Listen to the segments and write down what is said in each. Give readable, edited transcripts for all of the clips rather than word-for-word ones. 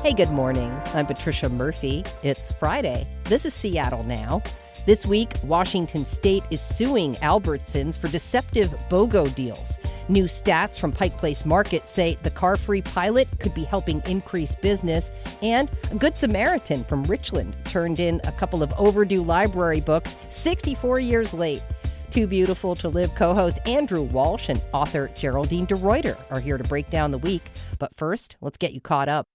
Hey, good morning. I'm Patricia Murphy. It's Friday. This is Seattle Now. This week, Washington State is suing Albertsons for deceptive BOGO deals. New stats from Pike Place Market say the car-free pilot could be helping increase business. And a good Samaritan from Richland turned in a couple of overdue library books 64 years late. Too Beautiful to Live co-host Andrew Walsh and author Geraldine DeRuiter are here to break down the week. But first, let's get you caught up.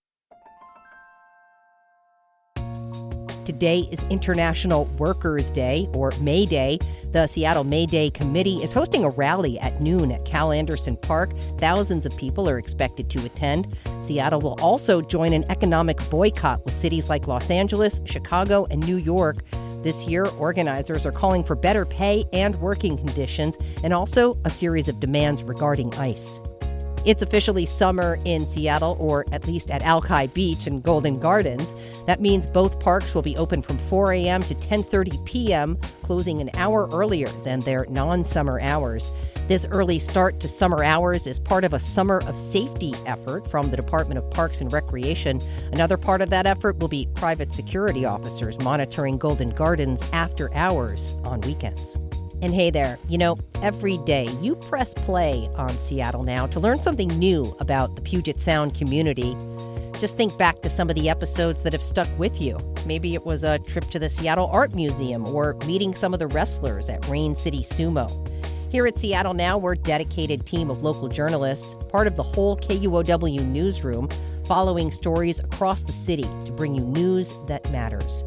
Today is International Workers' Day, or May Day. The Seattle May Day Committee is hosting a rally at noon at Albertson Park. Thousands of people are expected to attend. Seattle will also join an economic boycott with cities like Los Angeles, Chicago, and New York. This year, organizers are calling for better pay and working conditions, and also a series of demands regarding ICE. It's officially summer in Seattle, or at least at Alki Beach and Golden Gardens. That means both parks will be open from 4 a.m. to 10:30 p.m., closing an hour earlier than their non-summer hours. This early start to summer hours is part of a Summer of Safety effort from the Department of Parks and Recreation. Another part of that effort will be private security officers monitoring Golden Gardens after hours on weekends. And hey there, every day you press play on Seattle Now to learn something new about the Puget Sound community. Just think back to some of the episodes that have stuck with you. Maybe it was a trip to the Seattle Art Museum or meeting some of the wrestlers at Rain City Sumo. Here at Seattle Now, we're a dedicated team of local journalists, part of the whole KUOW newsroom, following stories across the city to bring you news that matters.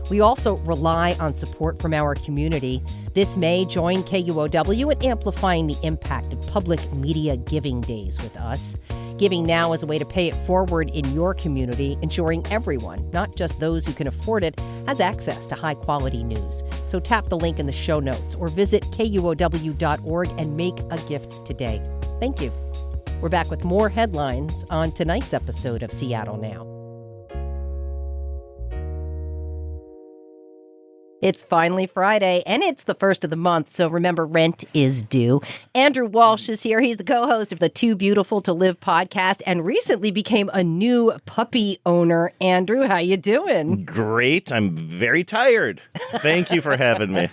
We also rely on support from our community. This May, join KUOW in amplifying the impact of public media giving days with us. Giving now is a way to pay it forward in your community, ensuring everyone, not just those who can afford it, has access to high-quality news. So tap the link in the show notes or visit KUOW.org and make a gift today. Thank you. We're back with more headlines on tonight's episode of Seattle Now. It's finally Friday, and it's the first of the month, so remember, rent is due. Andrew Walsh is here. He's the co-host of the Too Beautiful to Live podcast and recently became a new puppy owner. Andrew, how you doing? Great. I'm very tired. Thank you for having me.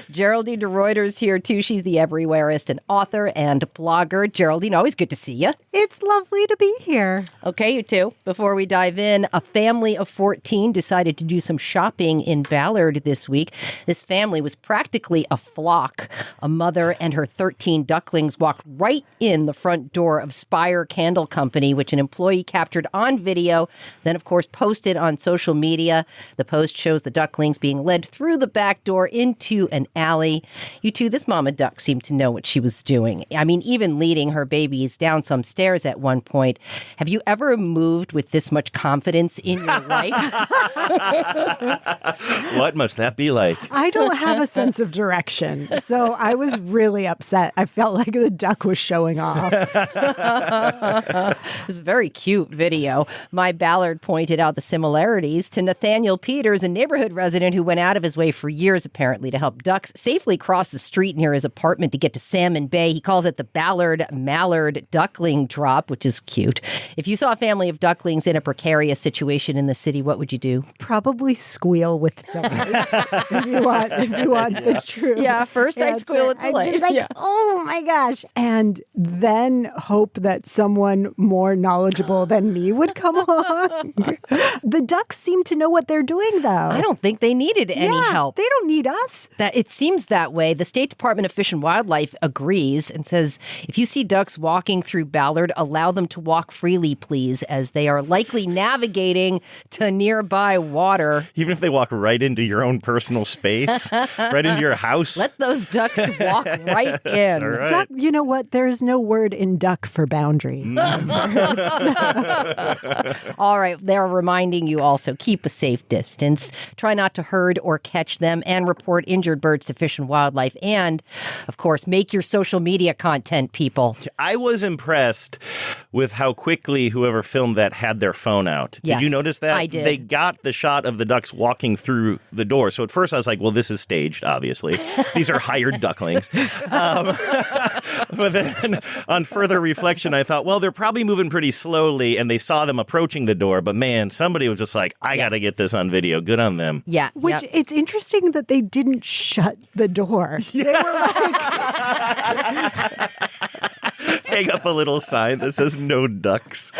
Geraldine DeRuiter is here, too. She's the everywhereist and author and blogger. Geraldine, always good to see you. It's lovely to be here. Okay, you two. Before we dive in, a family of 14 decided to do some shopping in Ballard this week. This family was practically a flock. A mother and her 13 ducklings walked right in the front door of Spire Candle Company, which an employee captured on video, then, of course, posted on social media. The post shows the ducklings being led through the back door into an alley. You two, this mama duck seemed to know what she was doing. I mean, even leading her babies down some stairs at one point. Have you ever moved with this much confidence in your life? What must that be like? I don't have a sense of direction, so I was really upset. I felt like the duck was showing off. It was a very cute video. My Ballard pointed out the similarities to Nathaniel Peters, a neighborhood resident who went out of his way for years, apparently, to help ducks safely cross the street near his apartment to get to Salmon Bay. He calls it the Ballard-Mallard duckling drop, which is cute. If you saw a family of ducklings in a precarious situation in the city, what would you do? Probably squeal with delight. if you want the truth. Yeah, first I'd squeal with delight. I'd be like, oh my gosh. And then hope that someone more knowledgeable than me would come along. The ducks seem to know what they're doing, though. I don't think they needed any help. They don't need us. That it seems that way. The State Department of Fish and Wildlife agrees and says, if you see ducks walking through Ballard, allow them to walk freely, please, as they are likely navigating to nearby water. Even if they walk right into your own personal space, right into your house. Let those ducks walk right in. All right. Duck, you know what? There's no word in duck for boundary. All right. They're reminding you also, keep a safe distance. Try not to herd or catch them and report injured birds to Fish and Wildlife. And, of course, make your social media content, people. I was impressed with how quickly whoever filmed that had their phone out. Yes, did you notice that? I did. They got the shot of the ducks walking through the door. door. So at first I was like, well, this is staged, obviously. These are hired ducklings. But then on further reflection, I thought, well, they're probably moving pretty slowly, and they saw them approaching the door. But man, somebody was just like, I got to get this on video. Good on them. Yeah. Which it's interesting that they didn't shut the door. They were like... Hang up a little sign that says no ducks.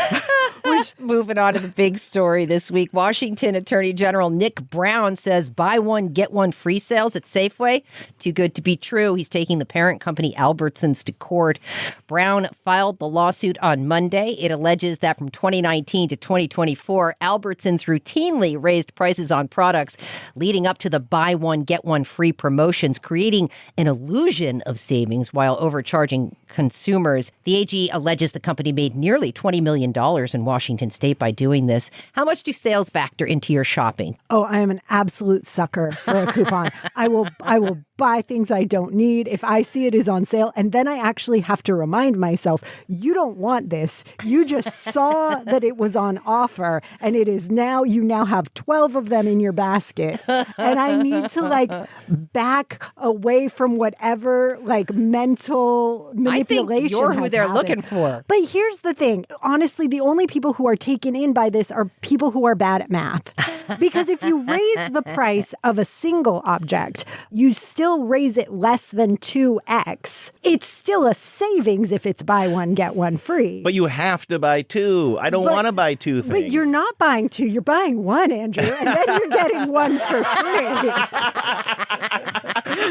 Moving on to the big story this week. Washington Attorney General Nick Brown says buy one, get one free sales at Safeway. Too good to be true. He's taking the parent company Albertsons to court. Brown filed the lawsuit on Monday. It alleges that from 2019 to 2024, Albertsons routinely raised prices on products leading up to the buy one, get one free promotions, creating an illusion of savings while overcharging consumers. The AG alleges the company made nearly $20 million in Washington state by doing this. How much do sales factor into your shopping? Oh, I am an absolute sucker for a coupon. I will buy things I don't need if I see it is on sale. And then I actually have to remind myself, you don't want this. You just saw that it was on offer and it is now, you now have 12 of them in your basket. And I need to back away from whatever mental manipulation. I think you're who they're happened. looking for. But here's the thing. Honestly, the only people who are taken in by this are people who are bad at math. Because if you raise the price of a single object, you still raise it less than 2x. It's still a savings if it's buy one, get one free. But you have to buy two. I don't want to buy two things. But you're not buying two. You're buying one, Andrew. And then you're getting one for free.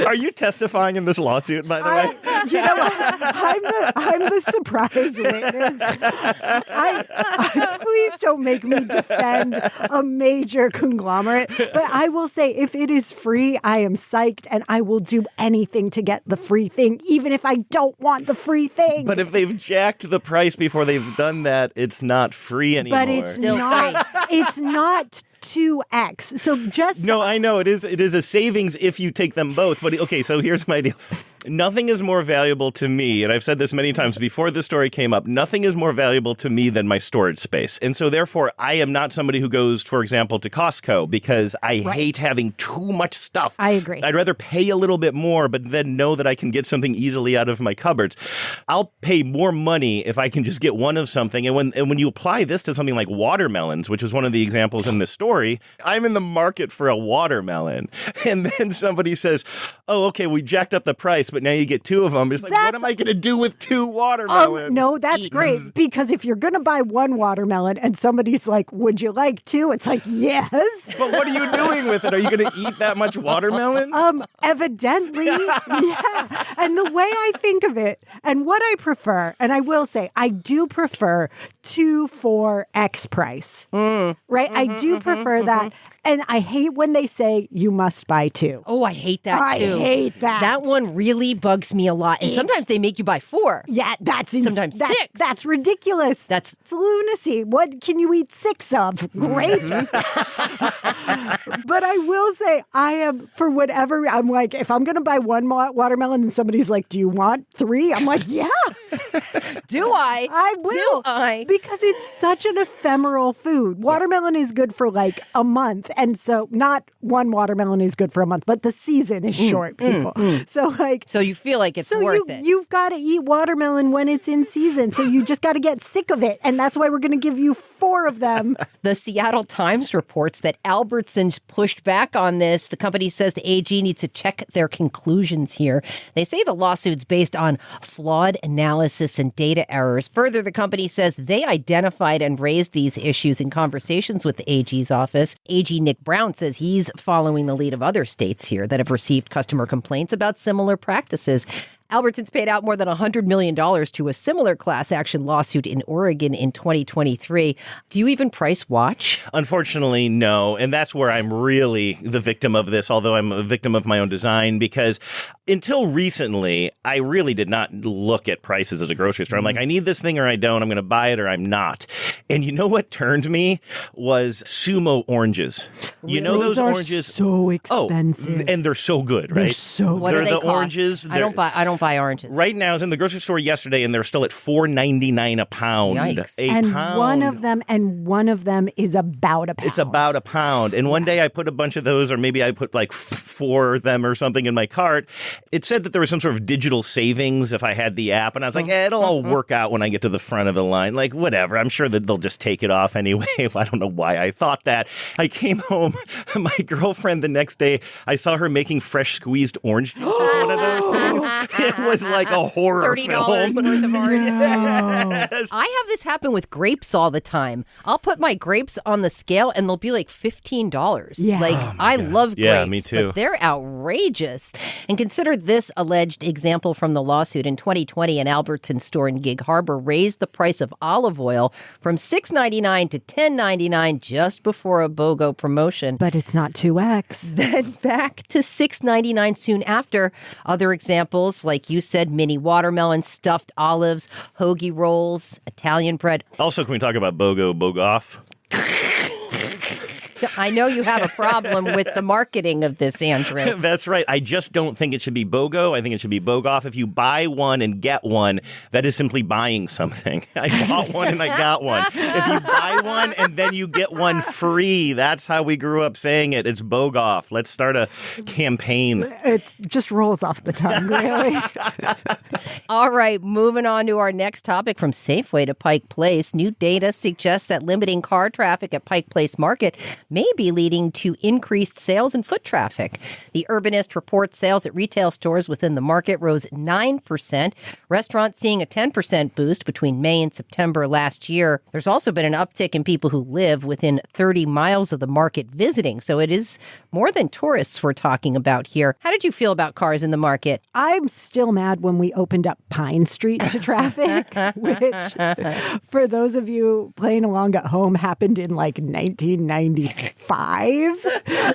Are you testifying in this lawsuit, by the way? You know what? I'm the surprise witness. Please don't make me defend a major conglomerate. But I will say, if it is free, I am psyched, and I will do anything to get the free thing, even if I don't want the free thing. But if they've jacked the price before they've done that, it's not free anymore. But it's not. It's not 2x. So just no, I know it is a savings if you take them both. But okay, so here's my deal. Nothing is more valuable to me, and I've said this many times before this story came up, nothing is more valuable to me than my storage space. And so therefore, I am not somebody who goes, for example, to Costco because I hate having too much stuff. I agree. I'd rather pay a little bit more, but then know that I can get something easily out of my cupboards. I'll pay more money if I can just get one of something. And when you apply this to something like watermelons, which is one of the examples in this story, I'm in the market for a watermelon. And then somebody says, oh, okay, we jacked up the price, but now you get two of them. It's like, what am I going to do with two watermelons? No, that's great. Because if you're going to buy one watermelon and somebody's like, would you like two? It's like, yes. But what are you doing with it? Are you going to eat that much watermelon? Evidently, yeah. And the way I think of it and what I prefer, and I will say, I do prefer 2 for X price, right? I do prefer that. And I hate when they say you must buy two. Oh, I hate that too. I hate that. That one really bugs me a lot. And sometimes they make you buy 4. Yeah, sometimes 6. That's ridiculous. It's lunacy. What can you eat 6 of? Grapes? But I will say, I am, for whatever, I'm like, if I'm going to buy one watermelon and somebody's like, do you want 3? I'm like, yeah. Do I? I will. Do I? Because it's such an ephemeral food. Watermelon is good for like a month. And so not one watermelon is good for a month, but the season is short, people. So you feel like it's worth it. You've got to eat watermelon when it's in season. So you just got to get sick of it. And that's why we're going to give you 4 of them. The Seattle Times reports that Albertsons pushed back on this. The company says the AG needs to check their conclusions here. They say the lawsuit's based on flawed analysis and data errors. Further, the company says they identified and raised these issues in conversations with the AG's office. AG Nick Brown says he's following the lead of other states here that have received customer complaints about similar practices. Albertsons paid out more than $100 million to a similar class action lawsuit in Oregon in 2023. Do you even price watch? Unfortunately, no. And that's where I'm really the victim of this, although I'm a victim of my own design, because until recently, I really did not look at prices at a grocery store. I'm like, I need this thing or I don't. I'm going to buy it or I'm not. And you know what turned me was sumo oranges. You know those are oranges so expensive. and they're so good, right? They're so What They're do they the cost? oranges. I don't buy oranges. Right now, I was in the grocery store yesterday, and they're still at $4.99 a pound. Yikes. And pound. one of them is about a pound. It's about a pound. And one day I put a bunch of those, or maybe I put like 4 of them or something in my cart. It said that there was some sort of digital savings if I had the app. And I was like, it'll all work out when I get to the front of the line. Like, whatever. I'm sure that they'll just take it off anyway. I don't know why I thought that. I came home. My girlfriend the next day, I saw her making fresh squeezed orange juice with one of those things. It was like a horror $30 film. worth of oranges. Yes. I have this happen with grapes all the time. I'll put my grapes on the scale and they'll be like $15. Yeah. Like, I love grapes, Yeah, me too. but they're outrageous. And consider this alleged example from the lawsuit. In 2020, an Albertson store in Gig Harbor raised the price of olive oil from $6.99 to $10.99 just before a BOGO promotion. But it's not 2X. Then back to $6.99 soon after. Other examples, like you said, mini watermelon, stuffed olives, hoagie rolls, Italian bread. Also, can we talk about BOGO-off? I know you have a problem with the marketing of this, Andrew. That's right. I just don't think it should be BOGO. I think it should be BOGOff. If you buy one and get one, that is simply buying something. I bought one and I got one. If you buy one and then you get one free, that's how we grew up saying it. It's BOGOff. Let's start a campaign. It just rolls off the tongue, really. All right, moving on to our next topic. From Safeway to Pike Place, new data suggests that limiting car traffic at Pike Place Market may be leading to increased sales and foot traffic. The Urbanist reports sales at retail stores within the market rose 9%. Restaurants seeing a 10% boost between May and September last year. There's also been an uptick in people who live within 30 miles of the market visiting. So it is more than tourists we're talking about here. How did you feel about cars in the market? I'm still mad when we opened up Pine Street to traffic, which, for those of you playing along at home, happened in like 1995.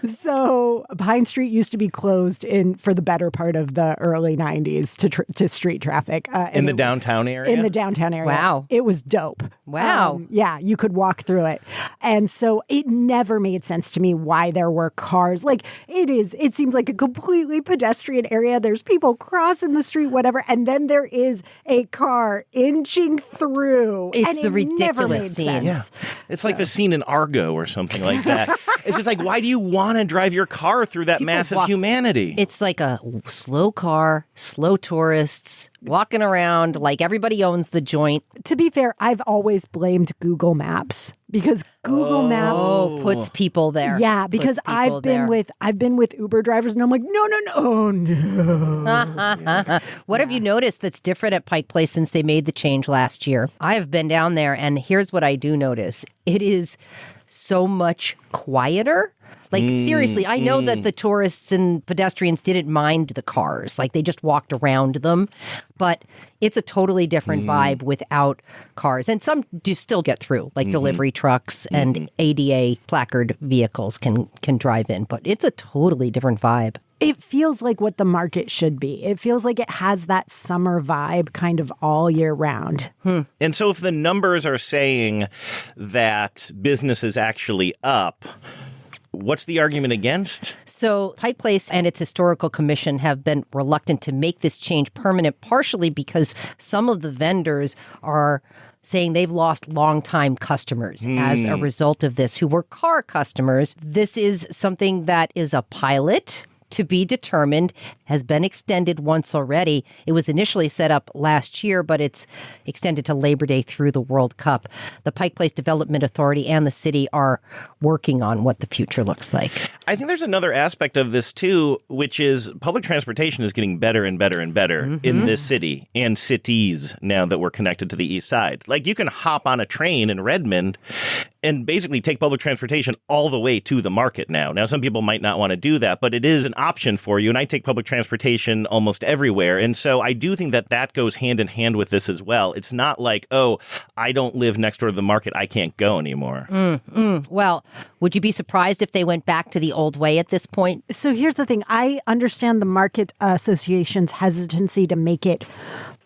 So Pine Street used to be closed for the better part of the early 90s to street traffic. In the downtown area? In the downtown area. Wow. It was dope. Wow. Yeah, you could walk through it. And so it never made sense to me why there were cars. Like, it seems like a completely pedestrian area. There's people crossing the street, whatever. And then there is a car inching through. It's and the it never ridiculous made scene. sense. Yeah. It's like the scene in Argo or something like that. It's just like, why do you want to drive your car through that massive humanity? It's like a slow car, slow tourists walking around like everybody owns the joint. To be fair, I've always blamed Google Maps because Google Maps Puts people there. Yeah, because Puts people I've been with Uber drivers and I'm like, no, oh no. What have you noticed that's different at Pike Place since they made the change last year? I have been down there, and here's what I do notice. It is so much quieter. Like, seriously, I know that the tourists and pedestrians didn't mind the cars. Like, they just walked around them. But it's a totally different vibe without cars. And some do still get through, like delivery trucks and ADA placard vehicles can drive in. But it's a totally different vibe. It feels like what the market should be. It feels like it has that summer vibe kind of all year round. And so if the numbers are saying that business is actually up, what's the argument against? So Pike Place and its historical commission have been reluctant to make this change permanent, partially because some of the vendors are saying they've lost longtime customers as a result of this, who were car customers. This is something that is a pilot to be determined, has been extended once already. It was initially set up last year, but it's extended to Labor Day through the World Cup. The Pike Place Development Authority and the city are working on what the future looks like. I think there's another aspect of this, too, which is public transportation is getting better and better and better in this city and cities now that we're connected to the east side. Like, you can hop on a train in Redmond and basically take public transportation all the way to the market now. Now, some people might not want to do that, but it is an option for you. And I take public transportation almost everywhere. And so I do think that that goes hand in hand with this as well. It's not like, oh, I don't live next door to the market, I can't go anymore. Well, would you be surprised if they went back to the old way at this point? So here's the thing. I understand the Market Association's hesitancy to make it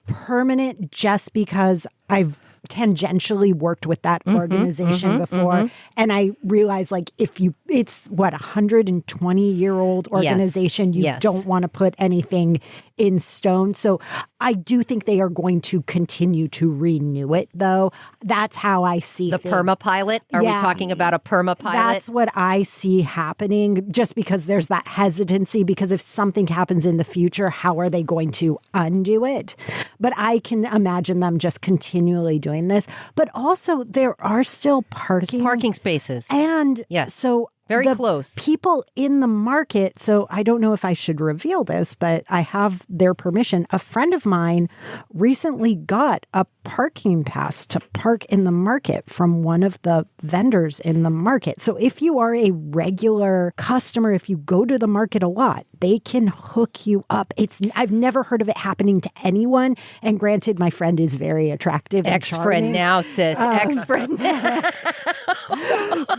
permanent just because I've tangentially worked with that organization before. And I realized like it's what, 120-year-old organization. You don't want to put anything in stone. So I do think they are going to continue to renew it, though. That's how I see the perma-pilot. Are we talking about a perma-pilot? That's what I see happening, just because there's that hesitancy, because if something happens in the future, how are they going to undo it? But I can imagine them just continually doing this. But also, there are still parking spaces. And so very close. People in the market, so I don't know if I should reveal this, but I have their permission. A friend of mine recently got a parking pass to park in the market from one of the vendors in the market. So if you are a regular customer, if you go to the market a lot, they can hook you up. I've never heard of it happening to anyone. And granted, my friend is very attractive and Ex-friend now, sis. Ex-friend now.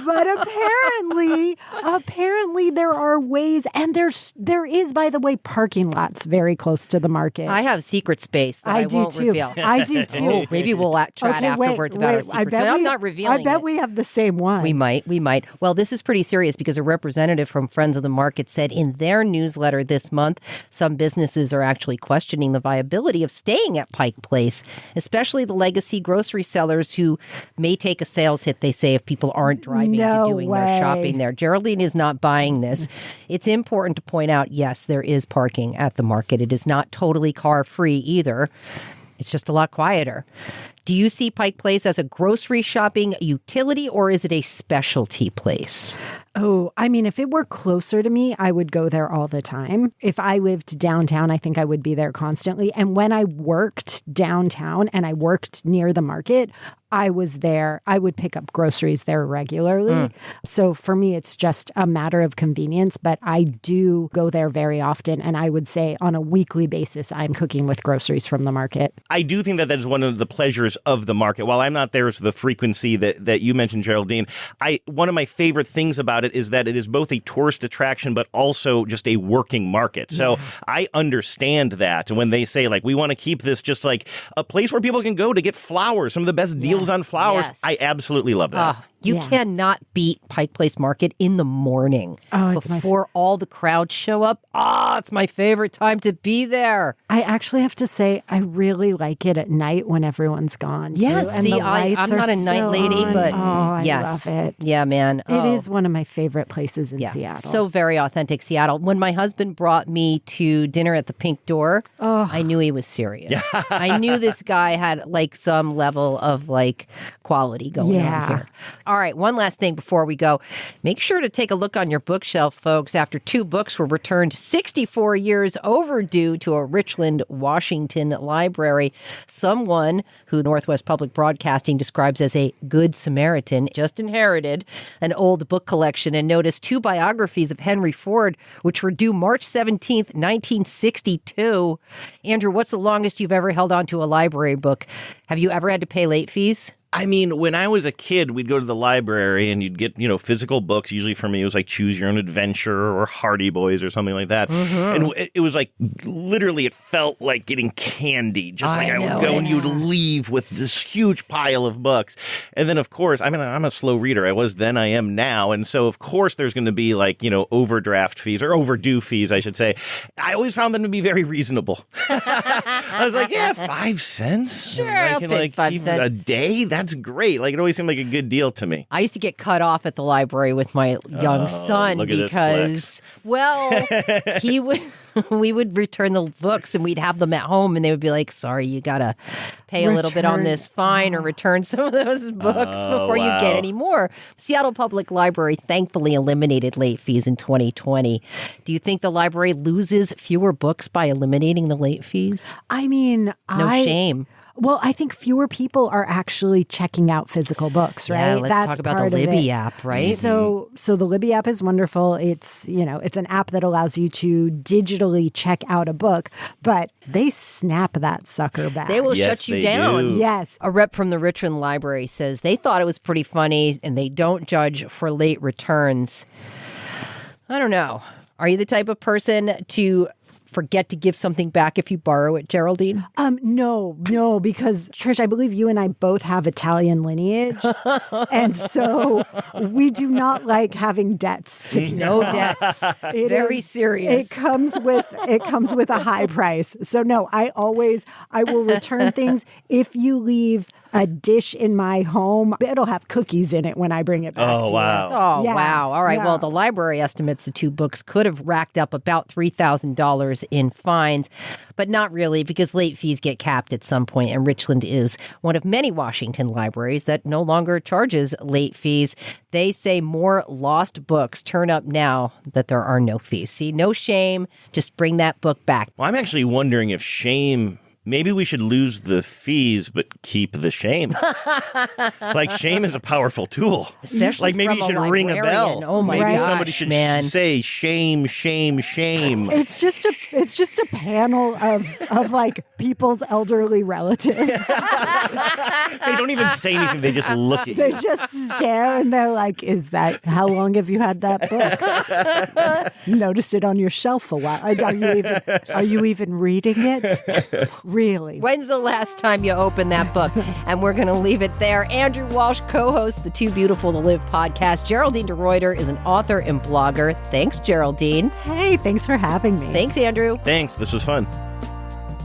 But apparently there are ways, and there is, by the way, parking lots very close to the market. I have secret space that I won't reveal. I do too. Oh, maybe we'll chat afterwards about our secrets. I'm not revealing I bet we have the same one. We might. Well, this is pretty serious because a representative from Friends of the Market said in their newsletter this month, some businesses are actually questioning the viability of staying at Pike Place, especially the legacy grocery sellers who may take a sales hit, they say, if people aren't driving to doing their shopping there. Geraldine is not buying this. It's important to point out, yes, there is parking at the market. It is not totally car-free either. It's just a lot quieter. Do you see Pike Place as a grocery shopping utility, or is it a specialty place? Oh, I mean, if it were closer to me, I would go there all the time. If I lived downtown, I think I would be there constantly. And when I worked downtown and I worked near the market, I was there. I would pick up groceries there regularly. So for me, it's just a matter of convenience, but I do go there very often. And I would say on a weekly basis, I'm cooking with groceries from the market. I do think that is one of the pleasures of the market. While I'm not there with the frequency that you mentioned, Geraldine, one of my favorite things about it is that it is both a tourist attraction, but also just a working market. So I understand that. And when they say, like, we want to keep this just like a place where people can go to get flowers, some of the best deals on flowers, I absolutely love that. You cannot beat Pike Place Market in the morning before all the crowds show up. It's my favorite time to be there. I actually have to say, I really like it at night when everyone's gone. Yes, and see, I'm not a night lady, but I love it. Yeah, man. It is one of my favorite places in Seattle. So very authentic Seattle. When my husband brought me to dinner at the Pink Door, I knew he was serious. I knew this guy had like some level of like quality going on here. All right, one last thing before we go. Make sure to take a look on your bookshelf, folks, after 2 books were returned 64 years overdue to a Richland, Washington library. Someone who Northwest Public Broadcasting describes as a good Samaritan just inherited an old book collection and noticed 2 biographies of Henry Ford, which were due March 17th, 1962. Andrew, what's the longest you've ever held on to a library book? Have you ever had to pay late fees? I mean, when I was a kid, we'd go to the library and you'd get, physical books. Usually for me, it was like Choose Your Own Adventure or Hardy Boys or something like that. And it was like, literally, it felt like getting candy. Just like I would go and you'd leave with this huge pile of books. And then, of course, I'm a slow reader. I was then, I am now. And so, of course, there's going to be like, overdraft fees or overdue fees, I should say. I always found them to be very reasonable. I was like, 5 cents? Sure, I can, I'll pay 5 cents. A day? That's great. Like, it always seemed like a good deal to me. I used to get cut off at the library with my young son because, we would return the books and we'd have them at home and they would be like, sorry, you got to pay a little bit on this fine or return some of those books before you get any more. Seattle Public Library thankfully eliminated late fees in 2020. Do you think the library loses fewer books by eliminating the late fees? I mean, no shame. Well, I think fewer people are actually checking out physical books, right? Yeah, let's talk about the Libby app, right? So the Libby app is wonderful. It's, it's an app that allows you to digitally check out a book, but they snap that sucker back. They will shut you down. Do. Yes. A rep from the Richland Library says they thought it was pretty funny and they don't judge for late returns. I don't know. Are you the type of person to forget to give something back if you borrow it, Geraldine? No, because Trish, I believe you and I both have Italian lineage. And so we do not like having debts to No debts. Very serious. It comes with a high price. So no, I will return things. If you leave a dish in my home, it'll have cookies in it when I bring it back to you. Oh, Yeah, wow. All right. yeah. Well, the library estimates the two books could have racked up about $3,000 in fines, but not really, because late fees get capped at some point, and Richland is one of many Washington libraries that no longer charges late fees. They say more lost books turn up now that there are no fees. See, no shame. Just bring that book back. Well, I'm actually wondering if shame... Maybe we should lose the fees, but keep the shame. Like, shame is a powerful tool. Especially like, maybe from you should a ring a librarian. bell. Oh, my maybe gosh, somebody should man. say shame, shame, shame. It's just a panel of like people's elderly relatives. They don't even say anything. They just look at They you. just stare and they're like, how long have you had that book? Noticed it on your shelf a while. Are you even reading it? Really? When's the last time you opened that book? And we're going to leave it there. Andrew Walsh co-hosts the Too Beautiful to Live podcast. Geraldine DeRuiter is an author and blogger. Thanks, Geraldine. Hey, thanks for having me. Thanks, Andrew. Thanks. This was fun.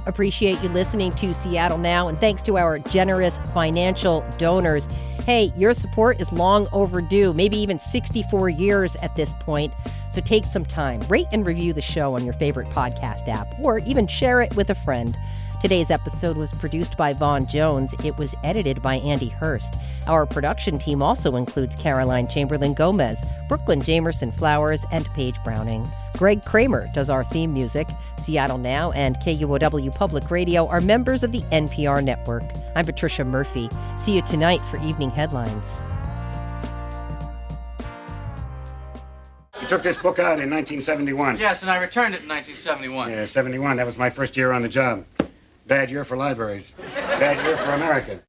Appreciate you listening to Seattle Now, and thanks to our generous financial donors. Hey, your support is long overdue, maybe even 64 years at this point. So take some time, rate and review the show on your favorite podcast app, or even share it with a friend. Today's episode was produced by Vaughn Jones. It was edited by Andy Hurst. Our production team also includes Caroline Chamberlain Gomez, Brooklyn Jamerson Flowers, and Paige Browning. Greg Kramer does our theme music. Seattle Now and KUOW Public Radio are members of the NPR network. I'm Patricia Murphy. See you tonight for Evening Headlines. You took this book out in 1971. Yes, and I returned it in 1971. Yeah, 71. That was my first year on the job. Bad year for libraries. Bad year for America.